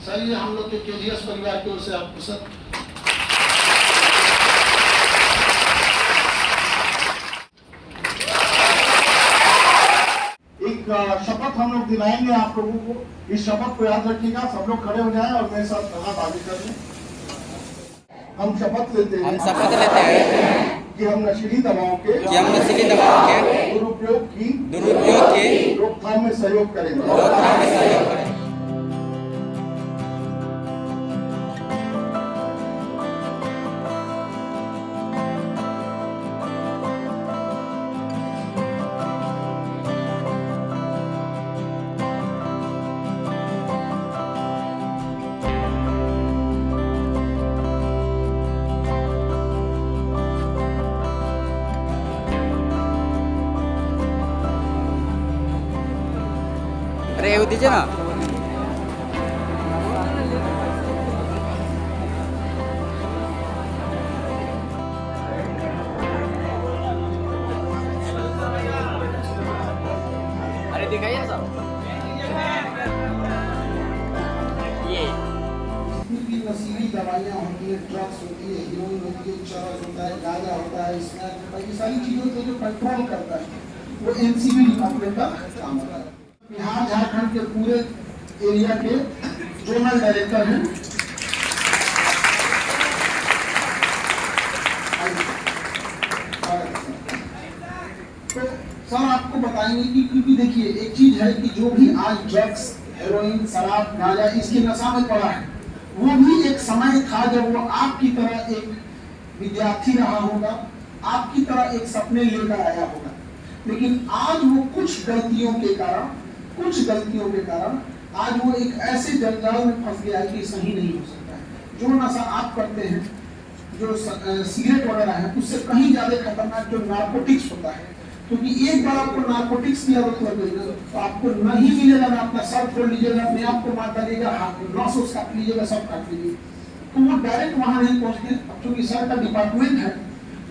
सही हम लोग के केजीएस परिवार की ओर से आपको सर एक शपथ हम लोग दिलाएंगे आप लोगों को। इस शपथ को याद रखिएगा। सब लोग खड़े हो जाएं और मेरे साथ हाथ आगे कर लें। हम शपथ लेते हैं कि हम नशीली दवाओं के दुरुपयोग की रोकथाम में सहयोग करेंगे। अरे येऊ दीजिए ना। अरे दिखाइए ना सब। ये नशीली दवाइयाँ होती है, ड्रग्स होती है, हीरोइन होती है, चरस होता है, गांजा होता है, स्मैक होता है, ये सारी चीजों को जो कंट्रोल करता है वो एनसीबी डिपार्टमेंट का काम होता है। यहाँ झारखंड के पूरे एरिया के जोनल डायरेक्टर हैं। तो सर आपको बताएंगे कि क्योंकि देखिए एक चीज है कि जो भी आज ड्रग्स, हेरोइन, शराब, गांजा इसके नशा में पड़ा है, वो भी एक समय था जब वो आपकी तरह एक विद्यार्थी रहा होगा, आपकी तरह एक सपने लेकर आया होगा। लेकिन आज वो कुछ गलतियों के कारण आज वो एक ऐसे जंजाल में फंस गया है कि सही नहीं हो सकता है। जो नशा आप करते हैं, जो सिगरेट वगैरह है, उससे कहीं ज्यादा खतरनाक जो नार्कोटिक्स होता है। क्योंकि एक बार आपको नार्कोटिक्स की आदत लग गई ना तो आपको नहीं मिलेगा ना, अपना सर फोड़ लीजिएगा, अपने आप को मार डालिएगा, नस उस काट लीजिएगा, सब काट लीजिएगा। तो वो डायरेक्ट वहां नहीं पहुंचते। अब चूंकि सर का डिपार्टमेंट है,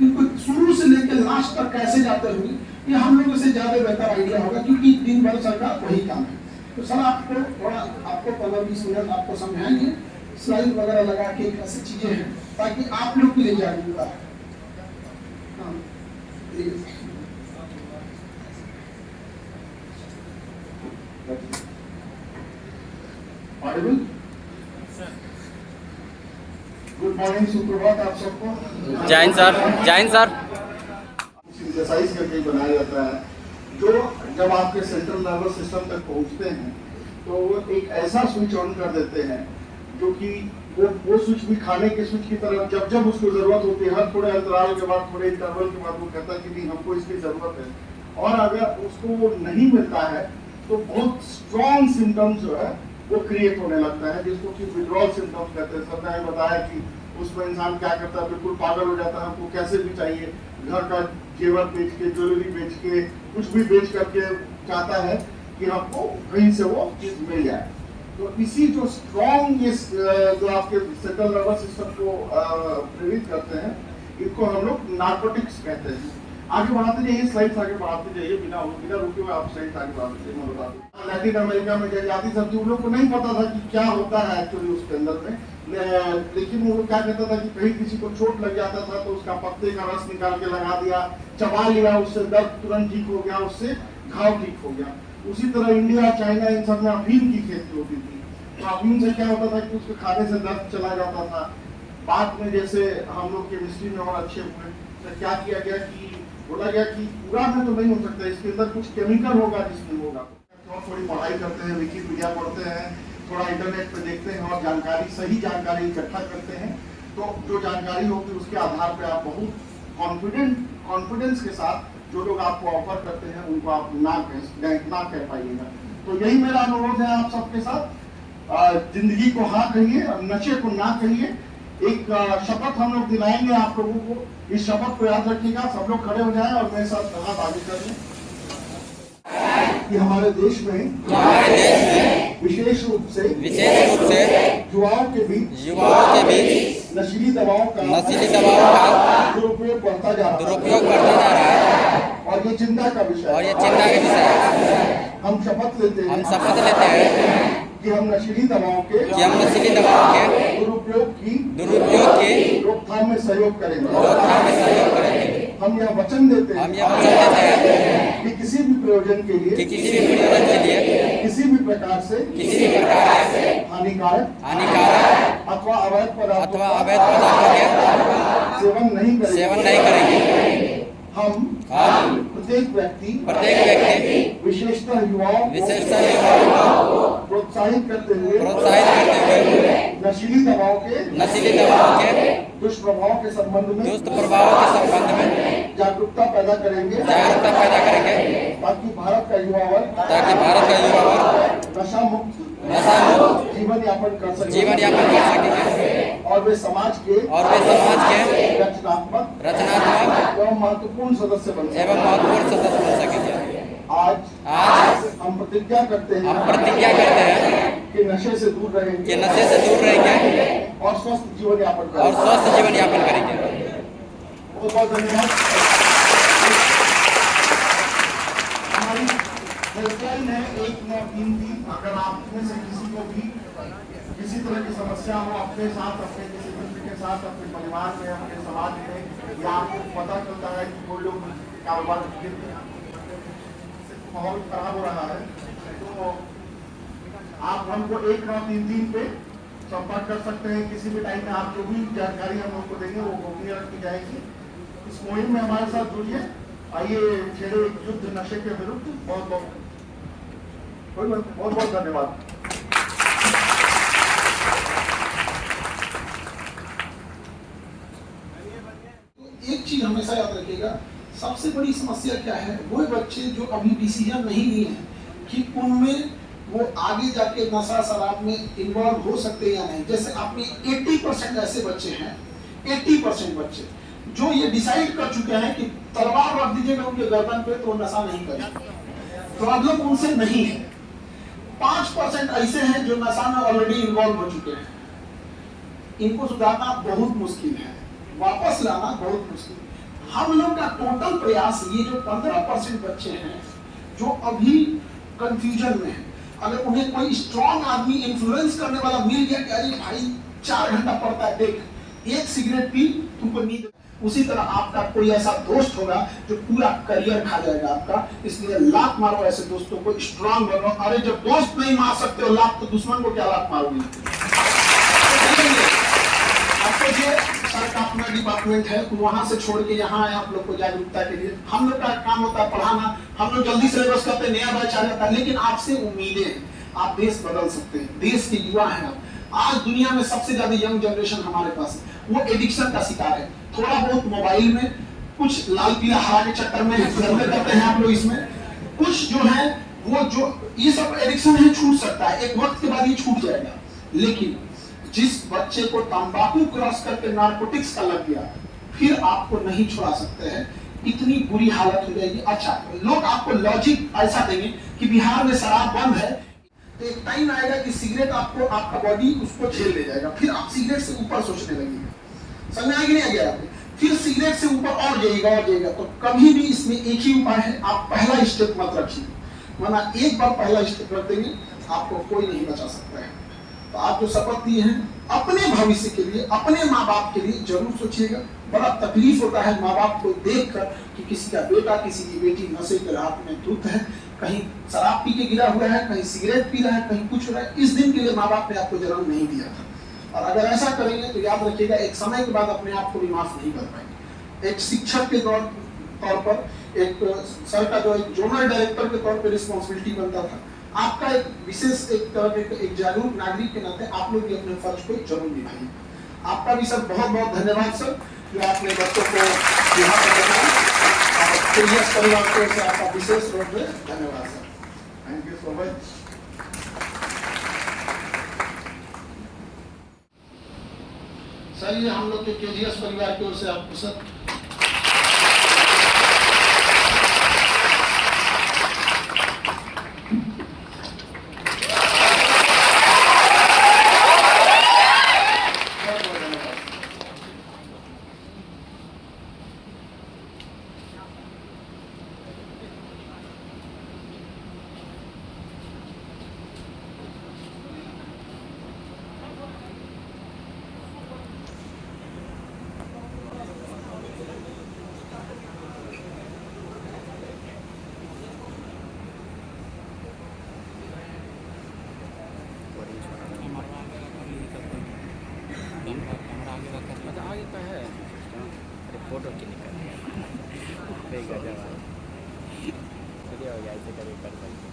इनको शुरू से लेकर लास्ट तक कैसे जाते होंगे ये हम लोगों से ज्यादा बेहतर आइडिया होगा, क्योंकि दिन भर सर का वही काम है। तो सर आपको थोड़ा आपको 15-20 मिनट आपको समझाएंगे, स्लाइड वगैरह लगा के ऐसी चीजें हैं ताकि आप लोग के लिए जागरूकता है। ऑडिबल? गुड मॉर्निंग, सुप्रभात आप सबको। जय हिंद सर। जय हिंद सर। सिंथेसाइज करके बनाया जाता है जो जब आपके सेंट्रल नर्वस सिस्टम तक पहुंचते हैं तो वो एक ऐसा स्विच ऑन कर देते हैं जो कि वो स्विच भी खाने के स्विच की तरह जब जब उसको जरूरत होती है, हर थोड़े अंतराल के बाद, थोड़े इंटरवल के बाद वो कहता है कि नहीं हमको इसकी जरूरत है। और अगर उसको वो नहीं मिलता है तो बहुत स्ट्रॉन्ग सिम्टम्स जो है वो क्रिएट होने लगता है, जिसको कि विड्रॉल सिम्टम्स कहते हैं। सबने बताया कि उसमें इंसान क्या करता है, बिल्कुल पागल हो जाता है, हमको कैसे भी चाहिए, घर का जेवर बेच के, ज्वेलरी बेच के, कुछ भी बेच करके चाहता है कि हमको कहीं से वो चीज मिल जाए। तो इसी जो स्ट्रॉन्ग जो आपके सेंट्रल नर्वस सिस्टम को प्रेरित करते हैं, इनको हम लोग नार्कोटिक्स कहते हैं। आगे बढ़ाते जाइए, स्लाइड्स आगे बढ़ाते जाइए, बिना रुके हुए आप स्लाइड्स आगे बढ़ाते जाइए। मैं बता दूं लैटिन अमेरिका में जब जाती सब उन लोग को नहीं पता था कि क्या होता है एक्चुअली उसके अंदर में, लेकिन वो लोग क्या कहता था कि कहीं किसी को चोट लग जाता था तो उसका पत्ते का रस निकाल के लगा दिया, चबा लिया, उससे दर्द तुरंत ठीक हो गया, उससे घाव ठीक हो गया। उसी तरह इंडिया, चाइना, इन सब में अफीम की खेती होती थी। तो अफीम से क्या होता था कि उसको खाने से दर्द चला जाता था। बाद में जैसे हम लोग केमिस्ट्री में और अच्छे हुए तो क्या किया गया कि बोला गया कि पूरा में तो नहीं हो सकता, इसके अंदर कुछ केमिकल होगा जिसमें होगा। और थोड़ी पढ़ाई करते हैं, विकिपीडिया पढ़ते हैं, थोड़ा इंटरनेट पे देखते हैं और जानकारी, सही जानकारी इकट्ठा करते हैं। तो जो जानकारी होगी उसके आधार पे आप बहुत कॉन्फिडेंस के साथ जो लोग आपको ऑफर करते हैं उनको आप ना कह पाइएगा। तो यही मेरा अनुरोध है आप सबके साथ, जिंदगी को हाँ कहिए और नशे को ना कहिए। एक शपथ हम लोग दिलाएंगे आप लोगों को। इस शपथ को याद रखिएगा। सब लोग खड़े हो जाएं और मेरे साथ हाथ आगे कर लें कि हमारे देश में विशेष रूप से युवाओं के बीच नशीली दवाओं का दुरुपयोग बढ़ता जा रहा है और ये चिंता का विषय है। हम शपथ लेते हैं कि हम नशीली दवाओं के दुरुपयोग की रोकथाम में सहयोग करेंगे। हम यह वचन देते हैं कि किसी भी प्रयोजन के लिए किसी भी प्रकार से हानिकारक अथवा अवैध पदार्थों का सेवन नहीं करेंगे। हम प्रत्येक व्यक्ति विशेषतः युवाओं को प्रोत्साहित करते हुए नशीली दवाओं के दुष्प्रभाव के संबंध में जागरूकता पैदा करेंगे ताकि भारत का युवा वर्ग नशा मुक्त जीवन यापन कर सके और वे समाज के रचनात्मक एवं महत्वपूर्ण सदस्य बन सके। आज हम प्रतिज्ञा करते हैं कि नशे से दूर रहेंगे और स्वस्थ जीवन यापन करेंगे। बहुत बहुत धन्यवाद। हमारी हेल्पलाइन है 1933। अगर आप में से किसी को भी किसी तरह की समस्या हो अपने साथ, अपने किसी मित्र के साथ, अपने परिवार में, अपने समाज में, या आपको पता चलता है कि कोई लोग कारोबार माहौल खराब हो रहा है, तो आप हमको 1933 पे संपर्क कर सकते हैं। किसी भी टाइम में आप जो भी जानकारी हम लोग को देंगे वो गोपनीय रखी जाएगी। इस मुहिम में हमारे साथ जुड़िए। आइए छेड़े युद्ध नशे के विरुद्ध। बहुत बहुत धन्यवाद। एक चीज हमेशा याद रखिएगा, सबसे बड़ी समस्या क्या है, वो बच्चे जो अभी डिसीजन नहीं लिए हैं कि उनमें वो आगे जाके नशा शराब में इन्वॉल्व हो सकते हैं या नहीं। जैसे आपने 80% ऐसे बच्चे हैं, 80% बच्चे जो ये डिसाइड कर चुके हैं कि तलवार रख दीजिएगा उनके गर्दन पे तो नशा नहीं करेंगे। प्रॉब्लम उनसे नहीं है। 5% ऐसे हैं जो नशा में ऑलरेडी इन्वॉल्व हो चुके हैं। इनको सुधारना बहुत मुश्किल है, वापस लाना बहुत मुश्किल। हम लोग का टोटल प्रयास, ये जो 15% बच्चे हैं जो अभी कंफ्यूजन में है, अगर उन्हें कोई स्ट्रॉन्ग आदमी इन्फ्लुएंस करने वाला मिल गया कि अरे भाई 4 घंटा पढ़ता है, देख एक सिगरेट पी तुमको नींद, उसी तरह आपका कोई ऐसा दोस्त होगा जो पूरा करियर खा जाएगा आपका। इसलिए लात मारो ऐसे दोस्तों को, स्ट्रॉन्ग बनो। अरे जब दोस्त नहीं मार सकते हो लात, तो दुश्मन को क्या लात मारोगे? आपको जो सर का अपना डिपार्टमेंट है वहां से छोड़ के यहाँ आए आप लोग को जागरूकता के लिए। हम लोग का काम होता है पढ़ाना, हम लोग जल्दी सिलेबस करते हैं, नया बैच आ जाता है, लेकिन आपसे उम्मीदें हैं, आप देश बदल सकते हैं, देश के युवा हैं आप। आज दुनिया में सबसे ज्यादा यंग जनरेशन हमारे पास है, वो एडिक्शन का शिकार है। थोड़ा बहुत मोबाइल में, कुछ लाल पीला हरा के चक्कर में करते हैं आप लोग, इसमें कुछ जो है वो जो ये सब एडिक्शन है छूट सकता है, एक वक्त के बाद ये छूट जाएगा। लेकिन जिस बच्चे को तंबाकू क्रॉस करके नारकोटिक्स का लग गया, फिर आपको नहीं छुड़ा सकते हैं, इतनी बुरी हालत हो जाएगी। अच्छा, लोग आपको लॉजिक ऐसा देंगे कि बिहार में शराब बंद है, तो एक टाइम आएगा कि सिगरेट आपको, आपका बॉडी उसको झेल ले जाएगा, फिर आप सिगरेट से ऊपर सोचने लगेंगे। समझ आएगी नहीं आ गया आपको? फिर सिगरेट से ऊपर और जाइएगा। तो कभी भी इसमें एक ही उपाय है, आप पहला स्टेप मत रखिए, वरना एक बार पहला स्टेप रख देंगे आपको कोई नहीं बचा सकता है। तो आप जो शपथ दिए हैं अपने भविष्य के लिए, अपने माँ बाप के लिए जरूर सोचिएगा। बड़ा तकलीफ होता है माँ बाप को देखकर कि किसी का बेटा, किसी की बेटी नशे के राह में धुत है, कहीं शराब पी के गिरा हुआ है, कहीं सिगरेट पी रहा है, कहीं कुछ हो रहा है। इस दिन के लिए माँ बाप ने आपको जन्म नहीं दिया था, और अगर ऐसा करेंगे तो याद रखिएगा एक समय के बाद अपने आप को भी माफ नहीं कर पाएंगे। एक शिक्षक के तौर पर, एक सर का जो एक जोनल डायरेक्टर के तौर पर रिस्पॉन्सिबिलिटी बनता था, आपका एक विशेष एक जागरूक नागरिक के नाते आप लोग भी अपने फर्ज को जरूर निभाइए। आपका भी सर बहुत बहुत धन्यवाद सर, जो आपने बच्चों को यहाँ पर बताया, और परिवार को आपका विशेष रूप में धन्यवाद sir. Thank you so much. Sir ये हम लोग के केजीएस परिवार की ओर से आपको सर मतलब आगे का है अरे फोटो क्लिक कर गजब चलिए हो गया ऐसे करिए कर सकते